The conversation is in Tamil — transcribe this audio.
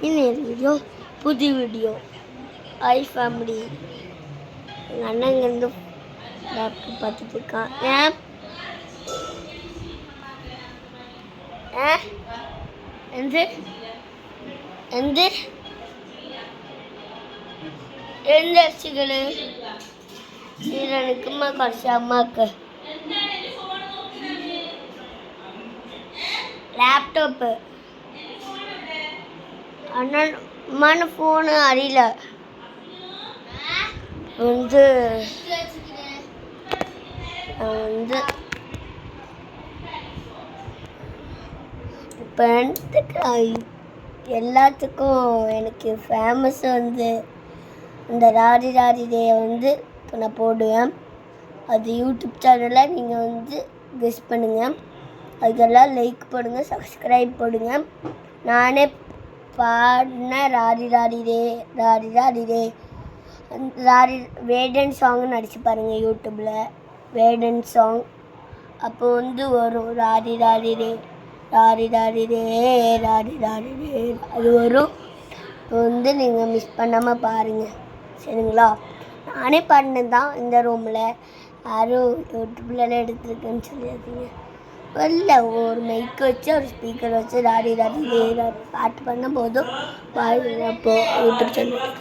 இன்னொரு வீடியோ, புது வீடியோ. I family. எங்கள் அண்ணன் இங்கேருந்து லேப்டாப் பார்த்துட்டு இருக்கான். எந்த அரிசிகள் எனக்குமா கடைசி அம்மாவுக்கு லேப்டாப்பு அண்ணன் ஃபோனு அறியல வந்து இப்போ எல்லாத்துக்கும் எனக்கு ஃபேமஸ் வந்து இந்த ராடி ராடி டேயை வந்து இப்போ நான் போடுவேன். அது யூடியூப் சேனலில் நீங்கள் வந்து கெஸ் பண்ணுங்கள். அதுக்கெல்லாம் லைக் போடுங்க, சப்ஸ்கிரைப் போடுங்க. நானே பாடின ராடி ராடி டே ராடி ராடி டே ராடி வேடன் சாங்னு நடிச்சு பாருங்கள் யூடியூப்பில். வேடன் சாங் அப்போ வந்து வரும் ராடி ராடி டே ராடி ராடி டே ராடி ராடி டே அது வரும். இப்போ வந்து நீங்கள் மிஸ் பண்ணாமல் பாருங்கள், சரிங்களா? நானே பாடினது தான் இந்த ரூமில். யாரும் யூடியூப்லலாம் எடுத்துருக்குன்னு சொல்லியிருக்கீங்க. இல்லை, ஒரு மைக் வச்சு ஒரு ஸ்பீக்கர் வச்சு ராடி ராடி டே பாட்டு பண்ண போதும் பாருங்க. அப்போது யூடியூப் சேனல்